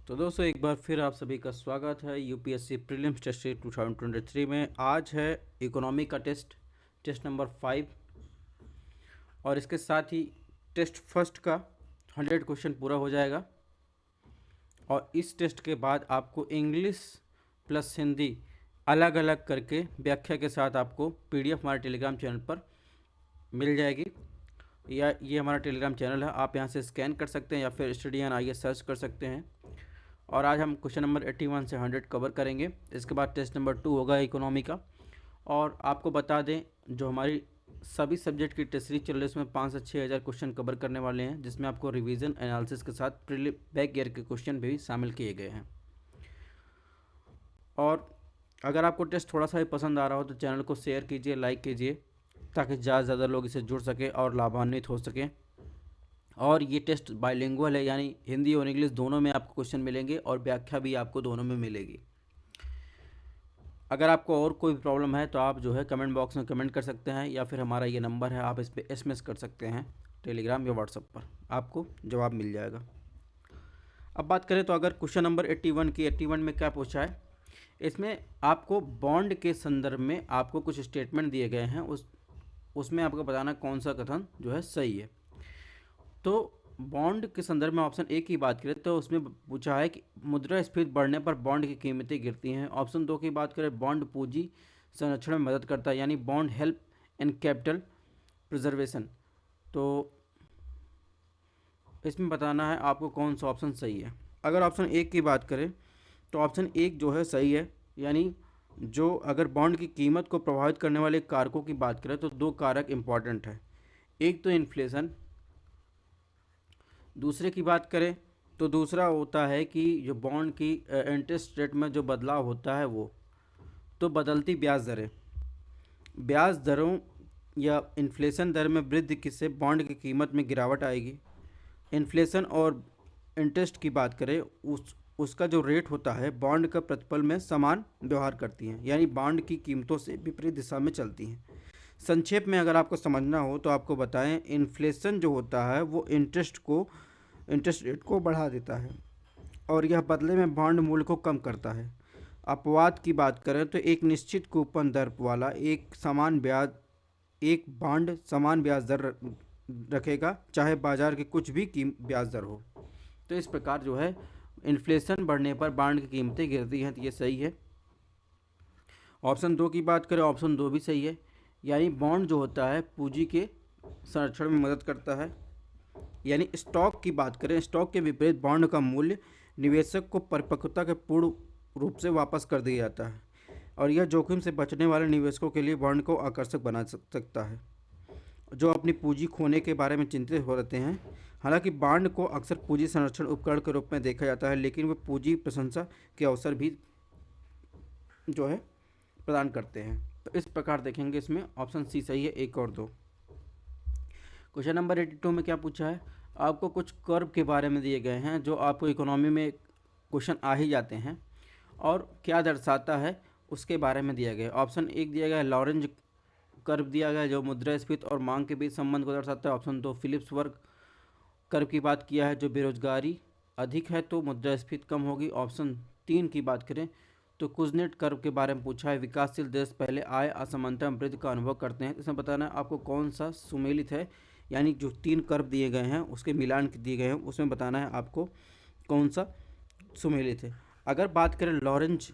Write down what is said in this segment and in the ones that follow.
तो दोस्तों एक बार फिर आप सभी का स्वागत है यूपीएससी प्रीलिम्स टेस्ट सीरीज 2023 में। आज है इकोनॉमी का टेस्ट नंबर 5 और इसके साथ ही टेस्ट फर्स्ट का 100 क्वेश्चन पूरा हो जाएगा। और इस टेस्ट के बाद आपको इंग्लिश प्लस हिंदी अलग अलग करके व्याख्या के साथ आपको पीडीएफ हमारे टेलीग्राम चैनल पर मिल जाएगी। या ये हमारा टेलीग्राम चैनल है, आप यहाँ से स्कैन कर सकते हैं या फिर स्टडी ऑन आईएएस सर्च कर सकते हैं। और आज हम क्वेश्चन नंबर 81 से 100 कवर करेंगे। इसके बाद टेस्ट नंबर 2 होगा इकोनॉमी का। और आपको बता दें, जो हमारी सभी सब्जेक्ट की टेस्ट सीरीज चल रही है उसमें 5 से 6 हज़ार क्वेश्चन कवर करने वाले हैं, जिसमें आपको रिवीजन एनालिसिस के साथ बैक ईयर के क्वेश्चन भी शामिल किए गए हैं। और अगर आपको टेस्ट थोड़ा सा भी पसंद आ रहा हो तो चैनल को शेयर कीजिए, लाइक कीजिए, ताकि ज़्यादा से ज़्यादा लोग इससे जुड़ सकें और लाभान्वित हो सकें। और ये टेस्ट बाइलिंगुअल है, यानी हिंदी और इंग्लिश दोनों में आपको क्वेश्चन मिलेंगे और व्याख्या भी आपको दोनों में मिलेगी। अगर आपको और कोई प्रॉब्लम है तो आप जो है कमेंट बॉक्स में कमेंट कर सकते हैं, या फिर हमारा ये नंबर है, आप इस पर एसएमएस कर सकते हैं टेलीग्राम या व्हाट्सएप पर, आपको जवाब मिल जाएगा। अब बात करें तो अगर क्वेश्चन नंबर 81 की 81 में क्या पूछा है, इसमें आपको बॉन्ड के संदर्भ में आपको कुछ स्टेटमेंट दिए गए हैं, उसमें आपको बताना कौन सा कथन जो है सही है। तो बॉन्ड के संदर्भ में ऑप्शन ए की बात करें तो उसमें पूछा है कि मुद्रास्फीति बढ़ने पर बॉन्ड की कीमतें गिरती हैं। ऑप्शन 2 की बात करें, बॉन्ड पूंजी संरक्षण में मदद करता है, यानी bond help in capital preservation. तो इसमें बताना है आपको कौन सा ऑप्शन सही है। अगर ऑप्शन ए की बात करें तो ऑप्शन ए जो है सही है, यानी जो अगर बॉन्ड की कीमत को प्रभावित करने वाले कारकों की बात करें तो 2 कारक इम्पॉर्टेंट है। एक तो इन्फ्लेशन, दूसरे की बात करें तो दूसरा होता है कि जो बॉन्ड की इंटरेस्ट रेट में जो बदलाव होता है वो, तो बदलती ब्याज दरों या इन्फ्लेशन दर में वृद्धि किससे बॉन्ड की कीमत में गिरावट आएगी। इन्फ्लेशन और इंटरेस्ट की बात करें, उसका जो रेट होता है बॉन्ड का प्रतिपल में समान व्यवहार करती हैं, यानी बॉन्ड की कीमतों से विपरीत दिशा में चलती हैं। संक्षेप में अगर आपको समझना हो तो आपको बताएं, इन्फ्लेशन जो होता है वो इंटरेस्ट रेट को बढ़ा देता है और यह बदले में बॉन्ड मूल्य को कम करता है। अपवाद की बात करें तो एक निश्चित कूपन दर वाला एक बॉन्ड समान ब्याज दर रखेगा, चाहे बाजार की कुछ भी ब्याज दर हो। तो इस प्रकार जो है इन्फ्लेशन बढ़ने पर बॉन्ड की कीमतें गिरती हैं, तो ये सही है। ऑप्शन 2 की बात करें, ऑप्शन 2 भी सही है, यानी बॉन्ड जो होता है पूंजी के संरक्षण में मदद करता है। यानी स्टॉक की बात करें, स्टॉक के विपरीत बॉन्ड का मूल्य निवेशक को परिपक्वता के पूर्ण रूप से वापस कर दिया जाता है, और यह जोखिम से बचने वाले निवेशकों के लिए बॉन्ड को आकर्षक बना सकता है, जो अपनी पूंजी खोने के बारे में चिंतित हो रहते हैं। हालांकि बॉन्ड को अक्सर पूंजी संरक्षण उपकरण के रूप में देखा जाता है, लेकिन वे पूंजी प्रशंसा के अवसर भी जो है प्रदान करते हैं। तो इस प्रकार देखेंगे, इसमें ऑप्शन सी सही है, 1 और 2। क्वेश्चन नंबर 82 में क्या पूछा है, आपको कुछ कर्व के बारे में दिए गए हैं जो आपको इकोनॉमी में क्वेश्चन आ ही जाते हैं, और क्या दर्शाता है उसके बारे में दिया गया है। ऑप्शन 1 दिया गया है लॉरेंज कर्व दिया गया है, जो मुद्रास्फीति और मांग के बीच संबंध को दर्शाता है। ऑप्शन 2 फिलिप्स वर्ग कर्व की बात किया है, जो बेरोजगारी अधिक है तो मुद्रास्फीति कम होगी। ऑप्शन 3 की बात करें तो कुजनेट कर्व के बारे में पूछा है, विकासशील देश पहले आय असमानता में वृद्धि का अनुभव करते हैं। इसमें बताना है आपको कौन सा सुमेलित है, यानी जो 3 कर्व दिए गए हैं उसके मिलान दिए गए हैं, उसमें बताना है आपको कौन सा सुमेलित है। अगर बात करें लॉरेंज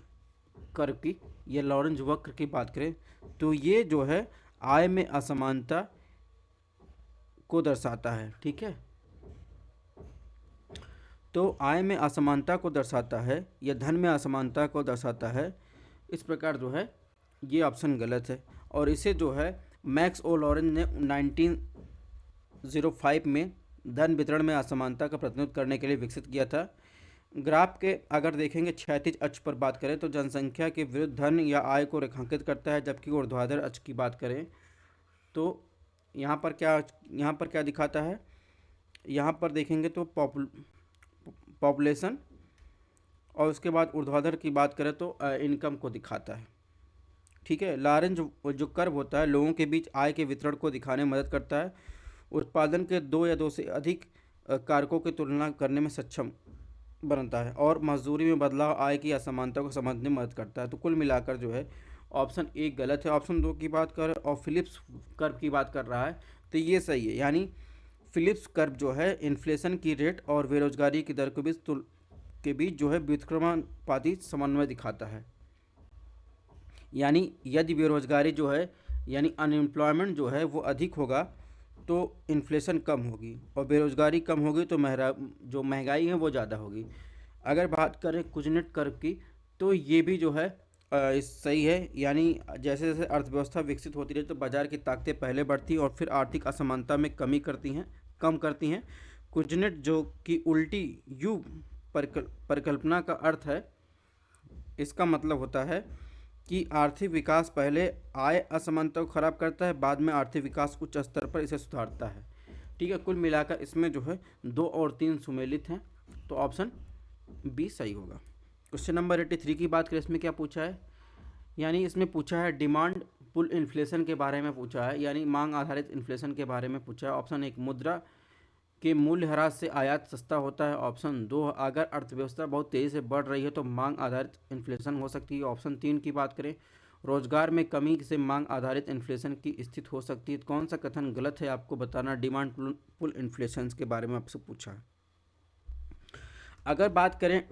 कर्व की या लॉरेंज वक्र की बात करें तो ये जो है आय में असमानता को दर्शाता है। ठीक है, तो आय में असमानता को दर्शाता है या धन में असमानता को दर्शाता है। इस प्रकार जो है ये ऑप्शन गलत है, और इसे जो है मैक्स ओ लॉरेंज ने 1905 में धन वितरण में असमानता का प्रतिनिधित्व करने के लिए विकसित किया था। ग्राफ के अगर देखेंगे क्षैतिज अक्ष पर बात करें तो जनसंख्या के विरुद्ध धन या आय को रेखांकित करता है, जबकि ऊर्ध्वाधर अक्ष की बात करें तो यहाँ पर क्या दिखाता है, यहाँ पर देखेंगे तो पॉपुलेशन, और उसके बाद ऊर्ध्वाधर की बात करें तो इनकम को दिखाता है। ठीक है, लॉरेंज जो कर्व होता है लोगों के बीच आय के वितरण को दिखाने में मदद करता है, उत्पादन के 2 या 2 से अधिक कारकों की तुलना करने में सक्षम बनता है और मजदूरी में बदलाव आय की असमानता को समझने में मदद करता है। तो कुल मिलाकर जो है ऑप्शन एक गलत है। ऑप्शन दो की बात करें और फिलिप्स कर्व की बात कर रहा है तो ये सही है। यानी फिलिप्स कर्व जो है इन्फ्लेशन की रेट और बेरोजगारी की दर के बीच जो है व्युत्क्रमानुपाती समन्वय दिखाता है। यानी यदि बेरोजगारी जो है यानी अनएम्प्लॉयमेंट जो है वो अधिक होगा तो इन्फ्लेशन कम होगी और बेरोजगारी कम होगी तो जो महंगाई है वो ज़्यादा होगी। अगर बात करें कुजनेट कर्व की तो ये भी जो है सही है। यानी जैसे जैसे अर्थव्यवस्था विकसित होती रही तो बाजार की ताकतें पहले बढ़ती और फिर आर्थिक असमानता में कम करती हैं। कुजनेट जो कि उल्टी यू परिकल्पना का अर्थ है, इसका मतलब होता है कि आर्थिक विकास पहले आय असमानता को खराब करता है, बाद में आर्थिक विकास उच्च स्तर पर इसे सुधारता है। ठीक है, कुल मिलाकर इसमें जो है 2 और 3 सुमेलित हैं, तो ऑप्शन बी सही होगा। क्वेश्चन नंबर 83 की बात करें, इसमें क्या पूछा है, यानी इसमें पूछा है डिमांड पुल इन्फ्लेशन के बारे में पूछा है, यानी मांग आधारित इन्फ्लेशन के बारे में पूछा है। ऑप्शन एक, मुद्रा के मूल्य ह्रास से आयात सस्ता होता है। ऑप्शन दो, अगर अर्थव्यवस्था बहुत तेज़ी से बढ़ रही है तो मांग आधारित इन्फ्लेशन हो सकती है। ऑप्शन तीन की बात करें, रोजगार में कमी से मांग आधारित इन्फ्लेशन की स्थिति हो सकती है। तो कौन सा कथन गलत है आपको बताना। डिमांड पुल इन्फ्लेशन के बारे में आपसे पूछा है। अगर बात करें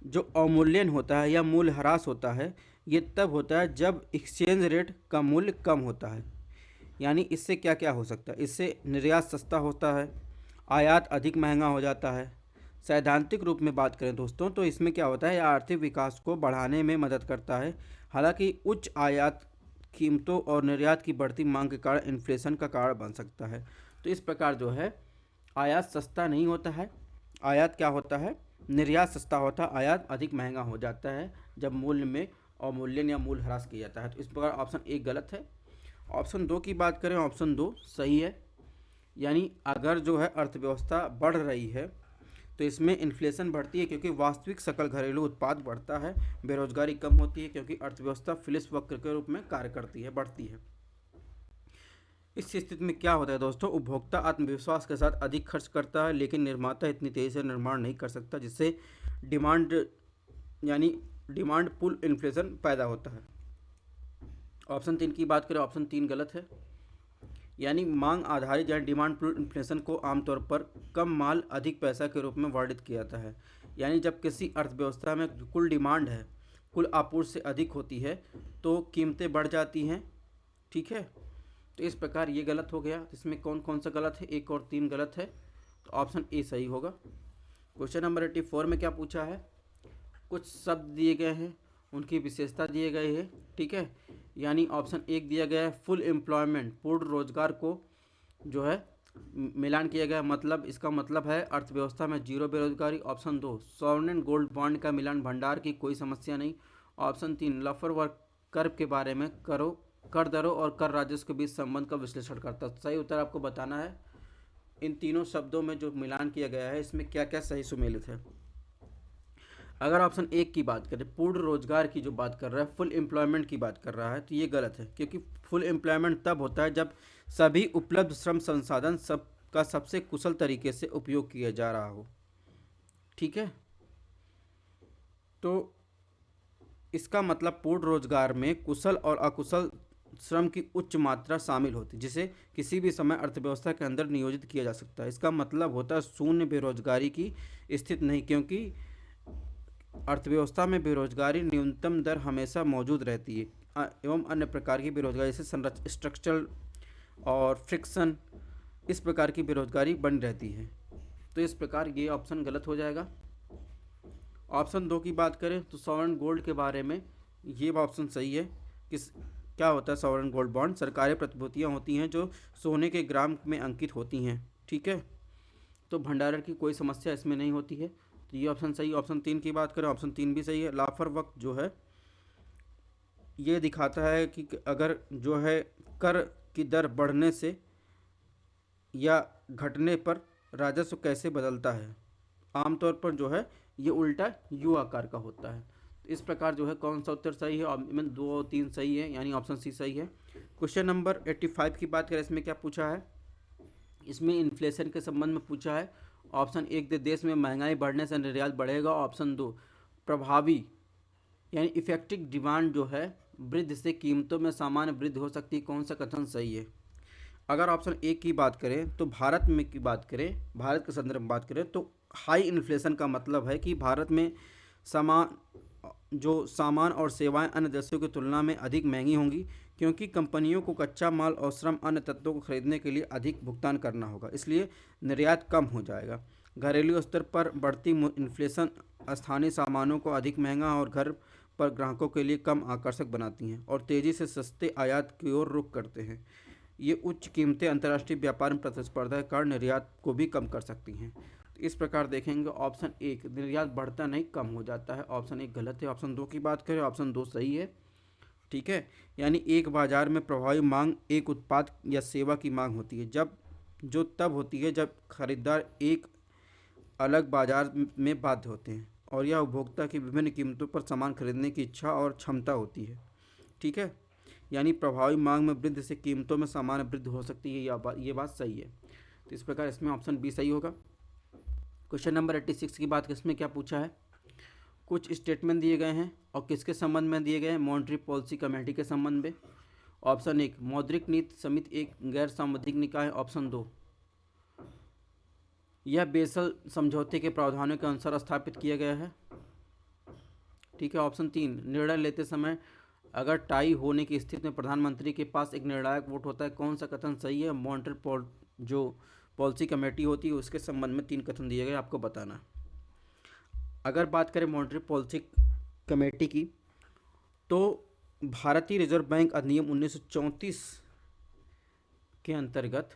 जो अवमूल्यन होता है या मूल्य ह्रास होता है, ये तब होता है जब एक्सचेंज रेट का मूल्य कम होता है। यानी इससे क्या क्या हो सकता है, इससे निर्यात सस्ता होता है, आयात अधिक महंगा हो जाता है। सैद्धांतिक रूप में बात करें दोस्तों तो इसमें क्या होता है, यह आर्थिक विकास को बढ़ाने में मदद करता है। हालांकि उच्च आयात कीमतों और निर्यात की बढ़ती मांग के कारण इन्फ्लेशन का कारण बन सकता है। तो इस प्रकार जो है आयात सस्ता नहीं होता है, आयात क्या होता है, निर्यात सस्ता होता है, आयात अधिक महंगा हो जाता है जब मूल्य में अवमूल्यन या मूल्य ह्रास किया जाता है। तो इस प्रकार ऑप्शन एक गलत है। ऑप्शन दो की बात करें, ऑप्शन दो सही है। यानी अगर जो है अर्थव्यवस्था बढ़ रही है तो इसमें इन्फ्लेशन बढ़ती है क्योंकि वास्तविक सकल घरेलू उत्पाद बढ़ता है, बेरोजगारी कम होती है क्योंकि अर्थव्यवस्था फिलिप्स वक्र के रूप में कार्य करती है, बढ़ती है। इस स्थिति में क्या होता है दोस्तों, उपभोक्ता आत्मविश्वास के साथ अधिक खर्च करता है लेकिन निर्माता इतनी तेज़ी से निर्माण नहीं कर सकता, जिससे डिमांड यानी डिमांड पुल इन्फ्लेशन पैदा होता है। ऑप्शन तीन की बात करें, ऑप्शन तीन गलत है। यानी मांग आधारित या डिमांड पुल इन्फ्लेशन को आमतौर पर कम माल अधिक पैसा के रूप में वर्णित किया जाता है। यानी जब किसी अर्थव्यवस्था में कुल डिमांड है कुल आपूर्ति से अधिक होती है तो कीमतें बढ़ जाती हैं। ठीक है, तो इस प्रकार ये गलत हो गया। इसमें कौन कौन सा गलत है, एक और तीन गलत है, तो ऑप्शन ए सही होगा। क्वेश्चन नंबर 84 में क्या पूछा है, कुछ शब्द दिए गए हैं, उनकी विशेषता दिए गए हैं। ठीक है, यानी ऑप्शन एक दिया गया है फुल एम्प्लॉयमेंट, पूर्ण रोजगार को जो है मिलान किया गया, मतलब इसका मतलब है अर्थव्यवस्था में जीरो बेरोजगारी। ऑप्शन दो, सॉवरेन गोल्ड बॉन्ड का मिलान, भंडार की कोई समस्या नहीं। ऑप्शन तीन, लफर वर्क कर्व के बारे में कर दरों और कर राजस्व के बीच संबंध का विश्लेषण करता है। सही उत्तर आपको बताना है इन तीनों शब्दों में जो मिलान किया गया है इसमें क्या क्या सही सुमेलित है। अगर ऑप्शन एक की बात करें, पूर्ण रोजगार की जो बात कर रहा है, फुल एम्प्लॉयमेंट की बात कर रहा है, तो ये गलत है क्योंकि फुल एम्प्लॉयमेंट तब होता है जब सभी उपलब्ध श्रम संसाधन सबका सबसे कुशल तरीके से उपयोग किया जा रहा हो। ठीक है, तो इसका मतलब पूर्ण रोजगार में कुशल और अकुशल श्रम की उच्च मात्रा शामिल होती है जिसे किसी भी समय अर्थव्यवस्था के अंदर नियोजित किया जा सकता है। इसका मतलब होता है शून्य बेरोजगारी की स्थिति नहीं, क्योंकि अर्थव्यवस्था में बेरोजगारी न्यूनतम दर हमेशा मौजूद रहती है एवं अन्य प्रकार की बेरोजगारी जैसे स्ट्रक्चरल और फ्रिक्शन, इस प्रकार की बेरोजगारी बनी रहती है। तो इस प्रकार ये ऑप्शन गलत हो जाएगा। ऑप्शन दो की बात करें तो सॉवरेन गोल्ड के बारे में ये ऑप्शन सही है। क्या होता है सॉवरेन गोल्ड बॉन्ड, सरकारी प्रतिभूतियाँ होती हैं जो सोने के ग्राम में अंकित होती हैं। ठीक है, तो भंडारण की कोई समस्या इसमें नहीं होती है, तो ये ऑप्शन सही। ऑप्शन तीन की बात करें, ऑप्शन तीन भी सही है। लाफर वक्त जो है ये दिखाता है कि अगर जो है कर की दर बढ़ने से या घटने पर राजस्व कैसे बदलता है, आमतौर पर जो है ये उल्टा यू आकार का होता है। तो इस प्रकार जो है कौन सा उत्तर सही है, में दो और तीन सही है, यानी ऑप्शन सी सही है। क्वेश्चन नंबर 85 की बात करें, इसमें क्या पूछा है, इसमें इन्फ्लेशन के संबंध में पूछा है ऑप्शन एक, देश में महंगाई बढ़ने से निर्यात बढ़ेगा। ऑप्शन दो, प्रभावी यानी इफेक्टिव डिमांड जो है वृद्धि से कीमतों में सामान्य वृद्धि हो सकती है। कौन सा कथन सही है? अगर ऑप्शन एक की बात करें तो भारत में की बात करें, भारत के संदर्भ में बात करें तो हाई इन्फ्लेशन का मतलब है कि भारत में सामान सामान और सेवाएं अन्य देशों की तुलना में अधिक महंगी होंगी, क्योंकि कंपनियों को कच्चा माल और श्रम अन्य तत्वों को खरीदने के लिए अधिक भुगतान करना होगा, इसलिए निर्यात कम हो जाएगा। घरेलू स्तर पर बढ़ती इन्फ्लेशन स्थानीय सामानों को अधिक महंगा और घर पर ग्राहकों के लिए कम आकर्षक बनाती हैं और तेज़ी से सस्ते आयात की ओर रुख करते हैं। ये उच्च कीमतें अंतर्राष्ट्रीय व्यापार में प्रतिस्पर्धा के कारण निर्यात को भी कम कर सकती हैं। तो इस प्रकार देखेंगे ऑप्शन एक, निर्यात बढ़ता नहीं कम हो जाता है, ऑप्शन एक गलत है। ऑप्शन दो की बात करें, ऑप्शन दो सही है। ठीक है, यानी एक बाजार में प्रभावी मांग एक उत्पाद या सेवा की मांग होती है तब होती है जब खरीदार एक अलग बाजार में बाध्य होते हैं और यह उपभोक्ता की विभिन्न कीमतों पर सामान खरीदने की इच्छा और क्षमता होती है। ठीक है, यानी प्रभावी मांग में वृद्धि से कीमतों में सामान्य वृद्धि हो सकती है, ये बात सही है। तो इस प्रकार इसमें ऑप्शन बी सही होगा। क्वेश्चन नंबर 86 की बात इसमें क्या पूछा है? कुछ स्टेटमेंट दिए गए हैं और किसके संबंध में दिए गए हैं? मॉनेटरी पॉलिसी कमेटी के संबंध में। ऑप्शन एक, मौद्रिक नीति समिति एक गैर सांविधिक निकाय। ऑप्शन दो, यह बेसल समझौते के प्रावधानों के अनुसार स्थापित किया गया है। ठीक है, ऑप्शन तीन, निर्णय लेते समय अगर टाई होने की स्थिति में प्रधानमंत्री के पास एक निर्णायक वोट होता है। कौन सा कथन सही है? मॉनेटरी जो पॉलिसी कमेटी होती है उसके संबंध में तीन कथन दिए गए, आपको बताना। अगर बात करें मॉनेटरी पॉलिसी कमेटी की, तो भारतीय रिजर्व बैंक अधिनियम 1934 के अंतर्गत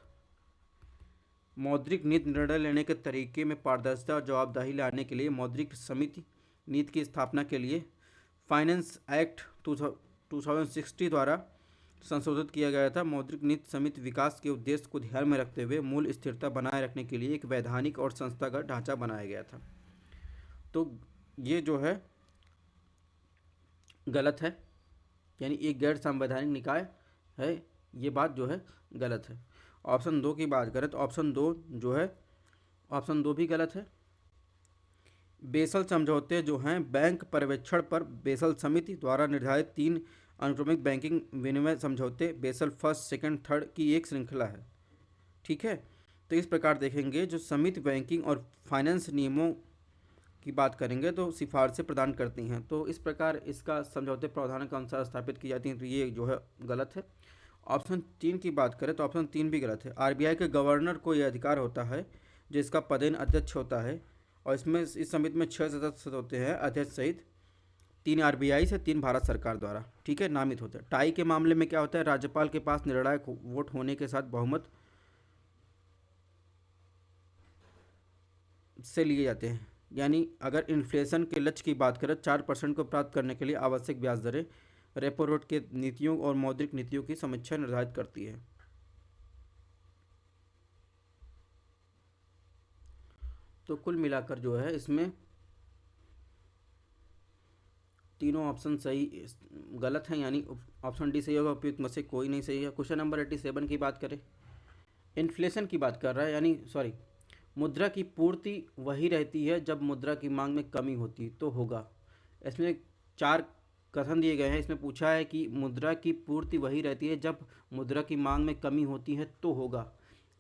मौद्रिक नीति निर्णय लेने के तरीके में पारदर्शिता और जवाबदेही लाने के लिए मौद्रिक समिति नीति की स्थापना के लिए फाइनेंस एक्ट 2060 द्वारा संशोधित किया गया था। मौद्रिक नीति समिति विकास के उद्देश्य को ध्यान में रखते हुए मूल्य स्थिरता बनाए रखने के लिए एक वैधानिक और संस्थागत ढांचा बनाया गया था। तो ये जो है गलत है, यानी एक गैर संवैधानिक निकाय है, ये बात जो है गलत है। ऑप्शन दो की बात करें तो ऑप्शन दो जो है, ऑप्शन दो भी गलत है। बेसल समझौते जो हैं बैंक पर्यवेक्षण पर बेसल समिति द्वारा निर्धारित तीन अनुक्रमिक बैंकिंग विनिमय समझौते बेसल फर्स्ट सेकंड थर्ड की एक श्रृंखला है। ठीक है, तो इस प्रकार देखेंगे जो समिति बैंकिंग और फाइनेंस नियमों की बात करेंगे तो सिफारिशें प्रदान करती हैं। तो इस प्रकार इसका समझौते प्रावधानों के अनुसार स्थापित की जाती हैं, तो ये जो है गलत है। ऑप्शन तीन की बात करें तो ऑप्शन तीन भी गलत है। आरबीआई के गवर्नर को यह अधिकार होता है जिसका पदेन अध्यक्ष होता है और इसमें इस समिति में 6 सदस्य होते हैं अध्यक्ष सहित, 3 आरबीआई से 3 भारत सरकार द्वारा, ठीक है, नामित होते हैं। टाई के मामले में क्या होता है? राज्यपाल के पास निर्णायक वोट होने के साथ बहुमत से लिए जाते हैं, यानी अगर इन्फ्लेशन के लक्ष्य की बात करें 4% को प्राप्त करने के लिए आवश्यक ब्याज दरें रेपो रेट के नीतियों और मौद्रिक नीतियों की समीक्षा निर्धारित करती है। तो कुल मिलाकर जो है इसमें तीनों ऑप्शन सही गलत हैं, यानी ऑप्शन डी सही होगा, उपयुक्त में से कोई नहीं सही है। क्वेश्चन नंबर 87 की बात करें, इन्फ्लेशन की बात कर रहा है, यानी सॉरी, मुद्रा की पूर्ति वही रहती है जब मुद्रा की मांग में कमी होती तो होगा। इसमें 4 कथन दिए गए हैं। इसमें पूछा है कि मुद्रा की पूर्ति वही रहती है जब मुद्रा की मांग में कमी होती है तो होगा,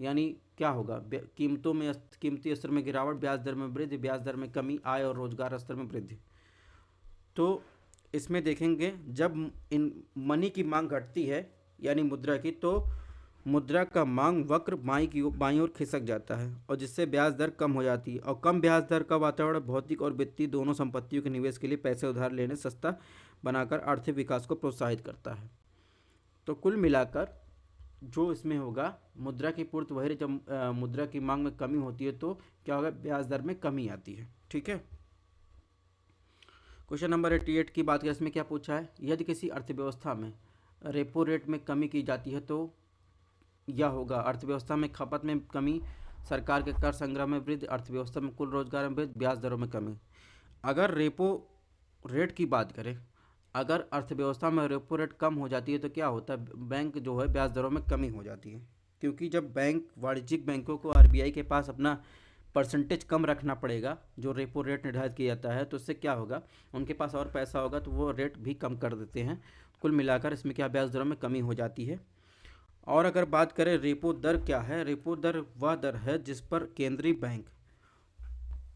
यानी क्या होगा? कीमतों में कीमती स्तर में गिरावट, ब्याज दर में वृद्धि, ब्याज दर में कमी, आय और रोजगार स्तर में वृद्धि। तो इसमें देखेंगे जब इन मनी की मांग घटती है यानी मुद्रा की, तो मुद्रा का मांग वक्र बाईं ओर खिसक जाता है और जिससे ब्याज दर कम हो जाती है, और कम ब्याज दर का वातावरण भौतिक और वित्तीय दोनों संपत्तियों के निवेश के लिए पैसे उधार लेने सस्ता बनाकर आर्थिक विकास को प्रोत्साहित करता है। तो कुल मिलाकर जो इसमें होगा, मुद्रा की पूर्ति वही जब मुद्रा की मांग में कमी होती है तो क्या होगा? ब्याज दर में कमी आती है। ठीक है, क्वेश्चन नंबर 88 की बात करें, इसमें क्या पूछा है? यदि किसी अर्थव्यवस्था में रेपो रेट में कमी की जाती है तो यह होगा अर्थव्यवस्था में खपत में कमी, सरकार के कर संग्रह में वृद्धि, अर्थव्यवस्था में कुल रोजगार में वृद्धि, ब्याज दरों में कमी। अगर रेपो रेट की बात करें, अगर अर्थव्यवस्था में रेपो रेट कम हो जाती है तो क्या होता है? बैंक जो है ब्याज दरों में कमी हो जाती है, क्योंकि जब बैंक वाणिज्यिक बैंकों को आरबीआई के पास अपना परसेंटेज कम रखना पड़ेगा जो रेपो रेट निर्धारित किया जाता है, तो इससे क्या होगा, उनके पास और पैसा होगा तो वो रेट भी कम कर देते हैं। कुल मिलाकर इसमें क्या ब्याज दरों में कमी हो जाती है। और अगर बात करें रेपो दर क्या है, रेपो दर वह दर है जिस पर केंद्रीय बैंक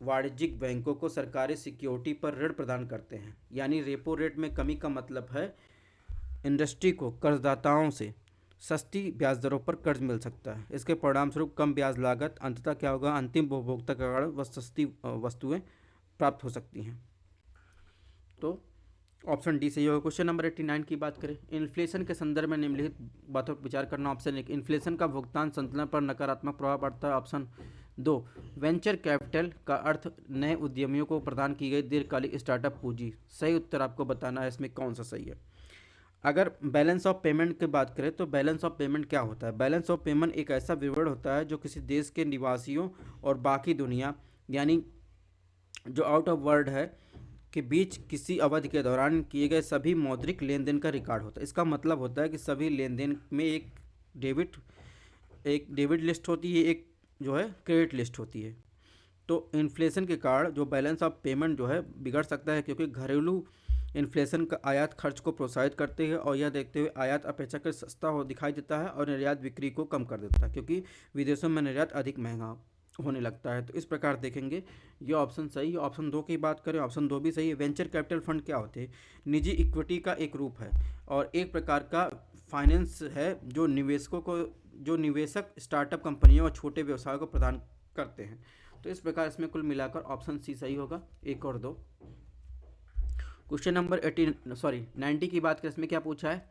वाणिज्यिक बैंकों को सरकारी सिक्योरिटी पर ऋण प्रदान करते हैं। यानी रेपो रेट में कमी का मतलब है इंडस्ट्री को कर्जदाताओं से सस्ती ब्याज दरों पर कर्ज मिल सकता है। इसके परिणामस्वरूप कम ब्याज लागत, अंततः क्या होगा, अंतिम उपभोक्ता के कारण वह सस्ती वस्तुएं प्राप्त हो सकती हैं। तो ऑप्शन डी सही होगा। क्वेश्चन नंबर 89 की बात करें, इन्फ्लेशन के संदर्भ में निम्नलिखित बातों पर विचार करना। ऑप्शन एक, इन्फ्लेशन का भुगतान संतुलन पर नकारात्मक प्रभाव पड़ता है। ऑप्शन दो, वेंचर कैपिटल का अर्थ नए उद्यमियों को प्रदान की गई दीर्घकालिक स्टार्टअप पूंजी। सही उत्तर आपको बताना है इसमें कौन सा सही है। अगर बैलेंस ऑफ पेमेंट की बात करें तो बैलेंस ऑफ पेमेंट क्या होता है? बैलेंस ऑफ पेमेंट एक ऐसा विवरण होता है जो किसी देश के निवासियों और बाकी दुनिया, यानी जो आउट ऑफ वर्ल्ड है, के बीच किसी अवधि के दौरान किए गए सभी मौद्रिक लेन देन का रिकॉर्ड होता है। इसका मतलब होता है कि सभी लेन देन में एक डेबिट लिस्ट होती है, एक जो है क्रेडिट लिस्ट होती है। तो इन्फ्लेशन के कारण जो बैलेंस ऑफ पेमेंट जो है बिगड़ सकता है, क्योंकि घरेलू इन्फ्लेशन का आयात खर्च को प्रोत्साहित करते हैं और यह देखते हुए आयात अपेक्षाकृत सस्ता हो दिखाई देता है और निर्यात बिक्री को कम कर देता है, क्योंकि विदेशों में निर्यात अधिक महंगा होने लगता है। तो इस प्रकार देखेंगे ये ऑप्शन सही है। ऑप्शन दो की बात करें, ऑप्शन दो भी सही है। वेंचर कैपिटल फंड क्या होते हैं? निजी इक्विटी का एक रूप है और एक प्रकार का फाइनेंस है जो निवेशक स्टार्टअप कंपनियों और छोटे व्यवसायों को प्रदान करते हैं। तो इस प्रकार इसमें कुल मिलाकर ऑप्शन सी सही होगा, एक और दो। क्वेश्चन नंबर 90 की बात करें, इसमें क्या पूछा है?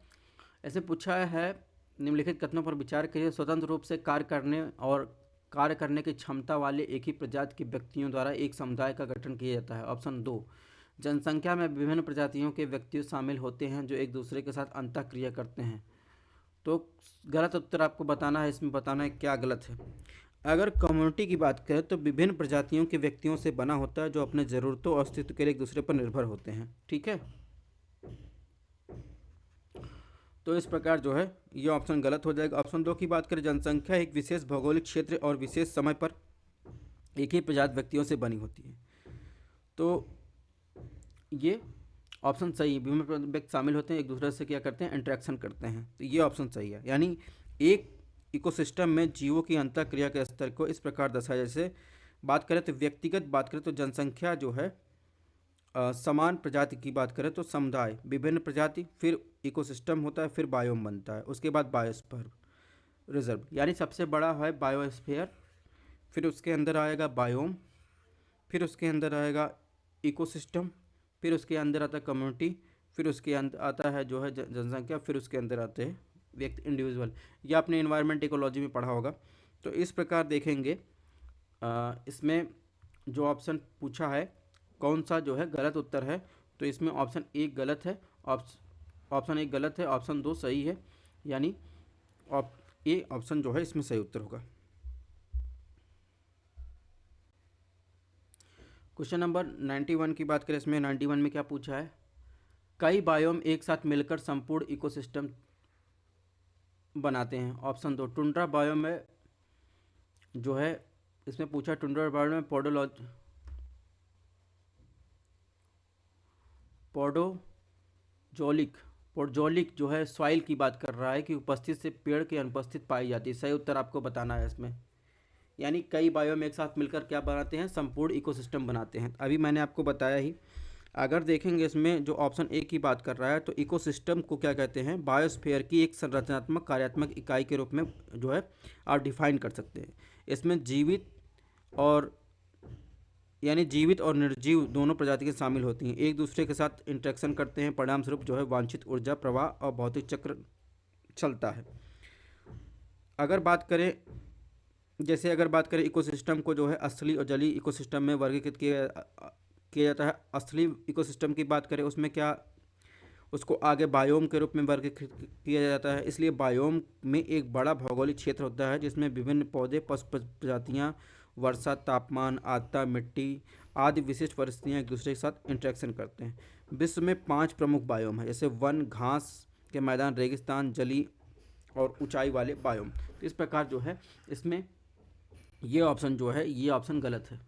ऐसे पूछा है, निम्नलिखित कथनों पर विचार करिए। स्वतंत्र रूप से कार्य करने की क्षमता वाले एक ही प्रजाति के व्यक्तियों द्वारा एक समुदाय का गठन किया जाता है। ऑप्शन दो, जनसंख्या में विभिन्न प्रजातियों के व्यक्ति शामिल होते हैं जो एक दूसरे के साथ अंतःक्रिया करते हैं। तो गलत उत्तर आपको बताना है, इसमें बताना है क्या गलत है। अगर कम्युनिटी की बात करें तो विभिन्न प्रजातियों के व्यक्तियों से बना होता है जो अपने ज़रूरतों और अस्तित्व के लिए एक दूसरे पर निर्भर होते हैं। ठीक है, तो इस प्रकार जो है ये ऑप्शन गलत हो जाएगा। ऑप्शन दो की बात करें, जनसंख्या एक विशेष भौगोलिक क्षेत्र और विशेष समय पर एक ही प्रजाति व्यक्तियों से बनी होती है। तो ये ऑप्शन सही है, विभिन्न व्यक्ति शामिल होते हैं, एक दूसरे से क्या करते हैं, इंटरेक्शन करते हैं। तो ये ऑप्शन सही है। यानी एक इकोसिस्टम में जीवों की अंतःक्रिया के स्तर को इस प्रकार दर्शाया, जैसे बात करें तो व्यक्तिगत बात करें तो जनसंख्या जो है समान प्रजाति की बात करें तो समुदाय, विभिन्न प्रजाति, फिर इकोसिस्टम होता है, फिर बायोम बनता है, उसके बाद बायोस्फीयर रिजर्व, यानी सबसे बड़ा है बायोस्फीयर, फिर उसके अंदर आएगा बायोम, फिर उसके अंदर आएगा इकोसिस्टम, फिर उसके अंदर आता है कम्युनिटी, फिर उसके अंदर आता है जो है जनसंख्या, फिर उसके अंदर आते हैं व्यक्ति, इंडिविजुअल। यह आपने इन्वायरमेंट इकोलॉजी में पढ़ा होगा। तो इस प्रकार देखेंगे इसमें जो ऑप्शन पूछा है कौन सा जो है गलत उत्तर है, तो इसमें ऑप्शन एक गलत है, ऑप्शन एक गलत है, ऑप्शन दो सही है, यानी ए ऑप्शन जो है इसमें सही उत्तर होगा। क्वेश्चन नंबर 91 की बात करें, इसमें 91 में क्या पूछा है? कई बायोम एक साथ मिलकर संपूर्ण इकोसिस्टम बनाते हैं। ऑप्शन दो, टुंड्रा बायोम में जो है इसमें पूछा, टुंड्रा बायोम में पोडोजोलिक जो है सॉइल की बात कर रहा है कि उपस्थित से पेड़ की अनुपस्थित पाई जाती है। सही उत्तर आपको बताना है इसमें, यानी कई बायोम एक साथ मिलकर क्या बनाते हैं, संपूर्ण इकोसिस्टम बनाते हैं। अभी मैंने आपको बताया ही। अगर देखेंगे इसमें जो ऑप्शन ए की बात कर रहा है तो इकोसिस्टम को क्या कहते हैं, बायोस्फीयर की एक संरचनात्मक कार्यात्मक इकाई के रूप में जो है आप डिफाइन कर सकते हैं। इसमें जीवित और निर्जीव दोनों प्रजाति के शामिल होती हैं, एक दूसरे के साथ इंटरेक्शन करते हैं, परिणाम स्वरूप जो है वांछित ऊर्जा प्रवाह और भौतिक चक्र चलता है। अगर बात करें इकोसिस्टम को जो है स्थलीय और जलीय इकोसिस्टम में वर्गीकृत किया जाता है। स्थलीय इकोसिस्टम की बात करें उसमें क्या, उसको आगे बायोम के रूप में वर्गीकृत किया जाता है। इसलिए बायोम में एक बड़ा भौगोलिक क्षेत्र होता है जिसमें विभिन्न पौधे, पशु प्रजातियाँ, वर्षा, तापमान, आर्द्रता, मिट्टी आदि विशिष्ट परिस्थितियाँ एक दूसरे के साथ इंटरेक्शन करते हैं। विश्व में 5 प्रमुख बायोम है, जैसे वन, घास के मैदान, रेगिस्तान, जलीय और ऊंचाई वाले बायोम। तो इस प्रकार जो है इसमें ये ऑप्शन जो है ये ऑप्शन गलत है।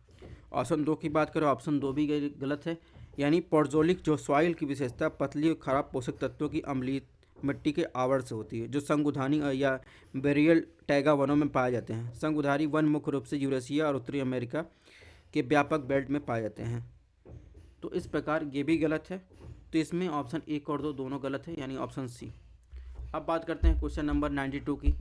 ऑप्शन दो की बात करें, ऑप्शन दो भी गलत है। यानी पोर्जोलिक जो सॉइल की विशेषता पतली और खराब पोषक तत्वों की अम्लीय मिट्टी के आवरण से होती है, जो संगुधानी या बेरियल टैगा वनों में पाए जाते हैं। संगुधारी वन मुख्य रूप से यूरेशिया और उत्तरी अमेरिका के व्यापक बेल्ट में पाए जाते हैं। तो इस प्रकार ये भी गलत है। तो इसमें ऑप्शन एक और दो दोनों गलत है, यानी ऑप्शन सी। अब बात करते हैं क्वेश्चन नंबर 92 की।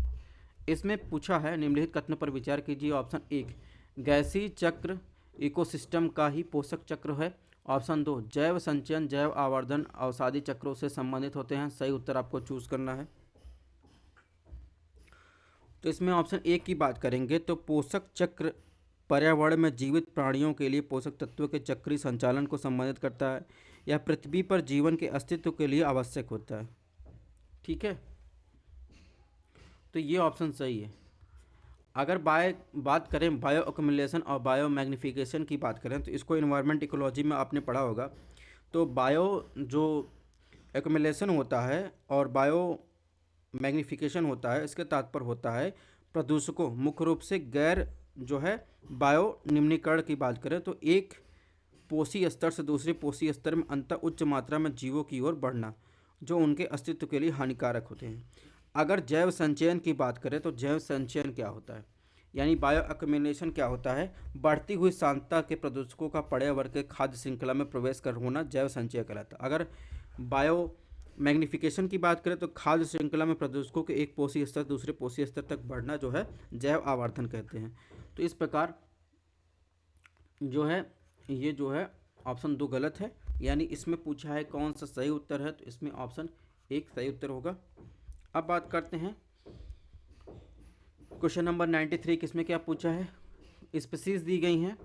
इसमें पूछा है निम्नलिखित कथनों पर विचार कीजिए। ऑप्शन एक, गैसीय चक्र इकोसिस्टम का ही पोषक चक्र है। ऑप्शन दो, जैव संचयन जैव आवर्धन अवसादी चक्रों से संबंधित होते हैं। सही उत्तर आपको चूज करना है। तो इसमें ऑप्शन एक की बात करेंगे तो पोषक चक्र पर्यावरण में जीवित प्राणियों के लिए पोषक तत्वों के चक्रीय संचालन को संबंधित करता है। यह पृथ्वी पर जीवन के अस्तित्व के लिए आवश्यक होता है। ठीक है, तो ये ऑप्शन सही है। अगर बात करें बायो अक्यूमुलेशन और बायो मैग्निफिकेशन की बात करें तो इसको इन्वायरमेंट इकोलॉजी में आपने पढ़ा होगा। तो बायो जो एक्यूमुलेशन होता है और बायो मैग्निफिकेशन होता है, इसके तात्पर्य होता है प्रदूषकों मुख्य रूप से गैर जो है बायो निम्नीकरण की बात करें तो एक पोषी स्तर से दूसरे पोषी स्तर में अंतर उच्च मात्रा में जीवों की ओर बढ़ना, जो उनके अस्तित्व के लिए हानिकारक होते हैं। अगर जैव संचयन की बात करें तो जैव संचयन क्या होता है, यानी बायो अक्यूमुलेशन क्या होता है, बढ़ती हुई सांद्रता के प्रदूषकों का पर्यावरण के खाद्य श्रृंखला में प्रवेश कर होना जैव संचय कहलाता है। अगर बायो मैग्निफिकेशन की बात करें तो खाद्य श्रृंखला में प्रदूषकों के एक पोषी स्तर दूसरे पोषी स्तर तक बढ़ना जो है जैव आवर्धन कहते हैं। तो इस प्रकार जो है ये जो है ऑप्शन दो गलत है, यानी इसमें पूछा है कौन सा सही उत्तर है, तो इसमें ऑप्शन एक सही उत्तर होगा। अब बात करते हैं क्वेश्चन नंबर 93 किसमें क्या पूछा है, स्पीसीज दी गई हैं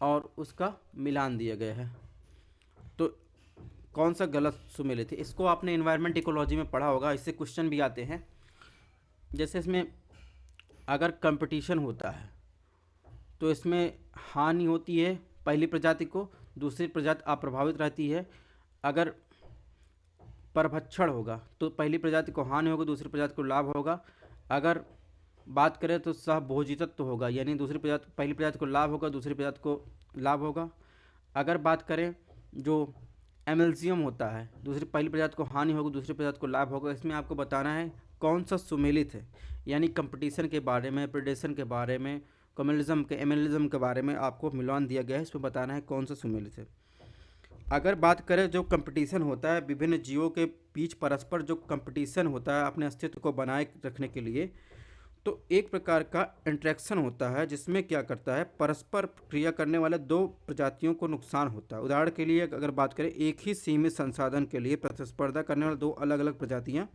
और उसका मिलान दिया गया है। तो कौन सा गलत सुमेलित है, इसको आपने इन्वायरमेंट इकोलॉजी में पढ़ा होगा। इससे क्वेश्चन भी आते हैं, जैसे इसमें अगर कंपटीशन होता है तो इसमें हानि होती है पहली प्रजाति को, दूसरी प्रजाति अप्रभावित रहती है। अगर परभक्षण होगा तो पहली प्रजाति को हानि होगी, दूसरी प्रजाति को लाभ होगा। अगर बात करें तो सहभोजितत्व होगा, यानी दूसरी प्रजाति पहली प्रजाति को लाभ होगा, दूसरी प्रजाति को लाभ होगा। अगर बात करें जो एमएलजीएम होता है, दूसरी पहली प्रजाति को हानि होगी, दूसरी प्रजाति को लाभ होगा। इसमें आपको बताना है कौन सा सुमेलित है, यानी कंपटीशन के बारे में, प्रेडेशन के बारे में, कम्युनलिज्म के एमएलिज्म के बारे में आपको मिलान दिया गया है। इसमें बताना है कौन सा सुमेलित है। अगर बात करें जो कंपटीशन होता है विभिन्न जीवों के बीच परस्पर जो कंपटीशन होता है अपने अस्तित्व को बनाए रखने के लिए, तो एक प्रकार का इंटरेक्शन होता है जिसमें क्या करता है परस्पर क्रिया करने वाले दो प्रजातियों को नुकसान होता है। उदाहरण के लिए अगर बात करें एक ही सीमित संसाधन के लिए प्रतिस्पर्धा करने वाले दो अलग अलग प्रजातियां,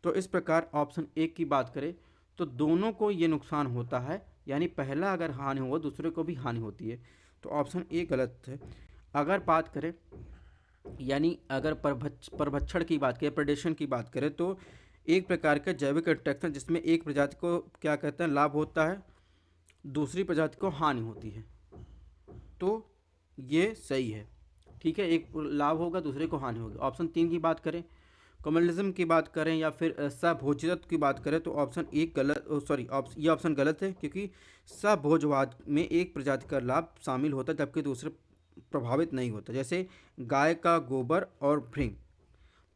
तो इस प्रकार ऑप्शन एक की बात करें तो दोनों को ये नुकसान होता है, यानी पहला अगर हानि हो दूसरे को भी हानि होती है। तो ऑप्शन ए गलत है। अगर बात करें यानी अगर परभक्षण की बात करें, प्रेडेशन की बात करें, तो एक प्रकार का जैविक इंटरेक्शन जिसमें एक प्रजाति को क्या कहते हैं लाभ होता है, दूसरी प्रजाति को हानि होती है। तो ये सही है। ठीक है, एक लाभ होगा दूसरे को हानि होगी। ऑप्शन तीन की बात करें, कम्युनलिज्म की बात करें या फिर सहभोजत्व की बात करें, तो ऑप्शन एक गलत, सॉरी ये ऑप्शन गलत है, क्योंकि सहभोजवाद में एक प्रजाति का लाभ शामिल होता है जबकि दूसरे प्रभावित नहीं होता, जैसे गाय का गोबर और भृंग।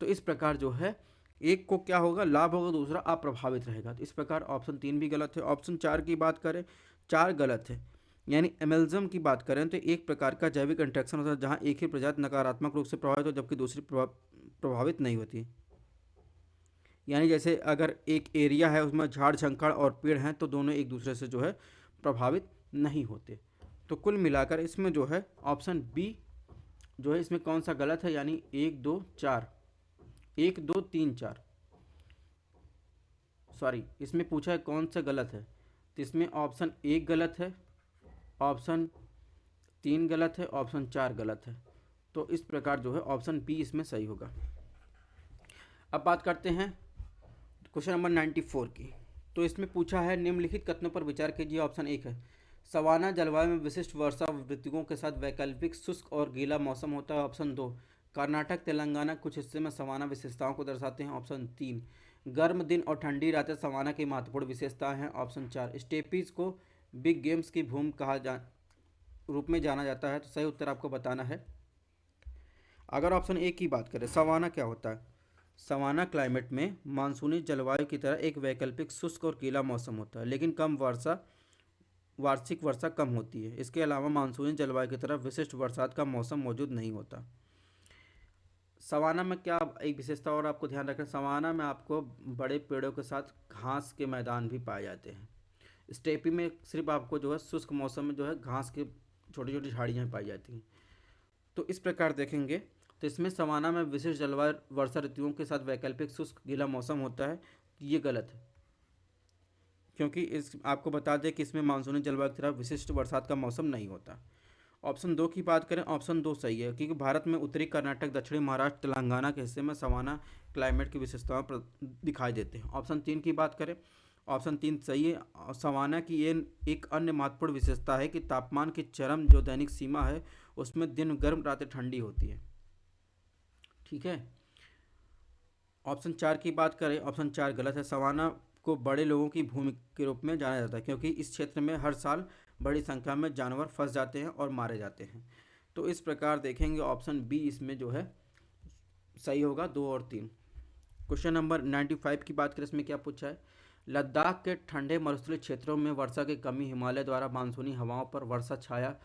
तो इस प्रकार जो है एक को क्या होगा लाभ होगा, दूसरा अप्रभावित रहेगा। तो इस प्रकार ऑप्शन तीन भी गलत है। ऑप्शन चार की बात करें, चार गलत है। यानी एमएलिज्म की बात करें तो एक प्रकार का जैविक इंटरेक्शन होता है जहाँ एक ही प्रजाति नकारात्मक रूप से प्रभावित हो जबकि दूसरी प्रभावित नहीं होती। यानी जैसे अगर एक एरिया है उसमें झाड़ झंखाड़ और पेड़ हैं तो दोनों एक दूसरे से जो है प्रभावित नहीं होते। तो कुल मिलाकर इसमें जो है ऑप्शन बी जो है इसमें कौन सा गलत है, यानी एक दो चार, एक दो तीन चार, सॉरी इसमें पूछा है कौन सा गलत है, तो इसमें ऑप्शन एक गलत है, ऑप्शन तीन गलत है, ऑप्शन चार गलत है। तो इस प्रकार जो है ऑप्शन बी इसमें सही होगा। अब बात करते हैं क्वेश्चन नंबर 94 की। तो इसमें पूछा है निम्नलिखित कथनों पर विचार कीजिए। ऑप्शन एक है सवाना जलवायु में विशिष्ट वर्षा ऋतुओं के साथ वैकल्पिक शुष्क और गीला मौसम होता है। ऑप्शन दो कर्नाटक तेलंगाना कुछ हिस्से में सवाना विशेषताओं को दर्शाते हैं। ऑप्शन तीन गर्म दिन और ठंडी रातें सवाना की महत्वपूर्ण विशेषताएं हैं। ऑप्शन 4, स्टेपीज को बिग गेम्स की भूमि रूप में जाना जाता है। तो सही उत्तर आपको बताना है। अगर ऑप्शन ए की बात करें, सवाना क्या होता है? सवाना क्लाइमेट में मानसूनी जलवायु की तरह एक वैकल्पिक शुष्क और गीला मौसम होता है, लेकिन कम वर्षा वार्षिक वर्षा कम होती है। इसके अलावा मानसूनी जलवायु की तरह विशिष्ट बरसात का मौसम मौजूद नहीं होता। सवाना में क्या एक विशेषता और आपको ध्यान रखना, सवाना में आपको बड़े पेड़ों के साथ घास के मैदान भी पाए जाते हैं। स्टेपी में सिर्फ आपको जो है शुष्क मौसम में जो है घास के छोटी छोटी झाड़ियाँ पाई जाती हैं। तो इस प्रकार देखेंगे तो इसमें सवाना में विशिष्ट जलवायु वर्षा ऋतुओं के साथ वैकल्पिक शुष्क गीला मौसम होता है। ये गलत है, क्योंकि इस आपको बता दें कि इसमें मानसूनी जलवायु की तरह विशिष्ट बरसात का मौसम नहीं होता। ऑप्शन 2 की बात करें, ऑप्शन 2 सही है, क्योंकि भारत में उत्तरी कर्नाटक, दक्षिणी महाराष्ट्र, तेलंगाना के हिस्से में सवाना क्लाइमेट की विशेषताएं दिखाई देते हैं। ऑप्शन 3 की बात करें, ऑप्शन 3 सही है। सवाना की ये एक अन्य महत्वपूर्ण विशेषता है कि तापमान की चरम जो दैनिक सीमा है उसमें दिन गर्म रातें ठंडी होती है। ठीक है। ऑप्शन 4 की बात करें, ऑप्शन 4 गलत है। सवाना को बड़े लोगों की भूमि के रूप में जाना जाता है, क्योंकि इस क्षेत्र में हर साल बड़ी संख्या में जानवर फंस जाते हैं और मारे जाते हैं। तो इस प्रकार देखेंगे ऑप्शन बी इसमें जो है सही होगा, 2 और 3। क्वेश्चन नंबर 95 की बात करें, इसमें क्या पूछा है? लद्दाख के ठंडे मरुस्थलीय क्षेत्रों में वर्षा की कमी हिमालय द्वारा मानसूनी हवाओं पर वर्षा छाया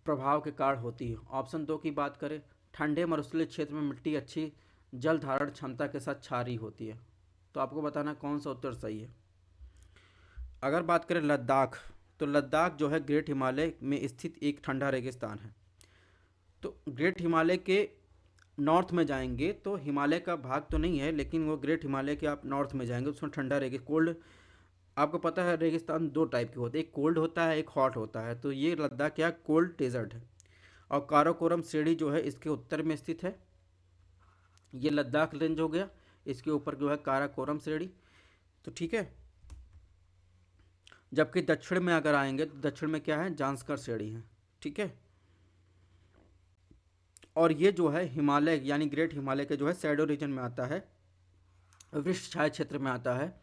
प्रभाव के कारण होती है। ऑप्शन 2 की बात करें, ठंडे मरुस्थलीय क्षेत्र में मिट्टी अच्छी जल धारण क्षमता के साथ क्षारीय होती है। तो आपको बताना कौन सा उत्तर सही है। अगर बात करें लद्दाख, तो लद्दाख जो है ग्रेट हिमालय में स्थित एक ठंडा रेगिस्तान है। तो ग्रेट हिमालय के नॉर्थ में जाएंगे तो हिमालय का भाग तो नहीं है, लेकिन वो ग्रेट हिमालय के आप नॉर्थ में जाएंगे उसमें ठंडा कोल्ड। आपको पता है रेगिस्तान 2 टाइप के होते हैं, एक कोल्ड होता है, एक हॉट होता है। तो ये लद्दाख क्या कोल्ड डेजर्ट है। और काराकोरम श्रेणी जो है इसके उत्तर में स्थित है। ये लद्दाख रेंज हो गया, इसके ऊपर जो है काराकोरम श्रेणी। तो ठीक है। जबकि दक्षिण में अगर आएंगे तो दक्षिण में क्या है, जांस्कर श्रेणी है। ठीक है। और ये जो है हिमालय यानी ग्रेट हिमालय के जो है शैडो रीजन में आता है, वृक्ष छाया क्षेत्र में आता है।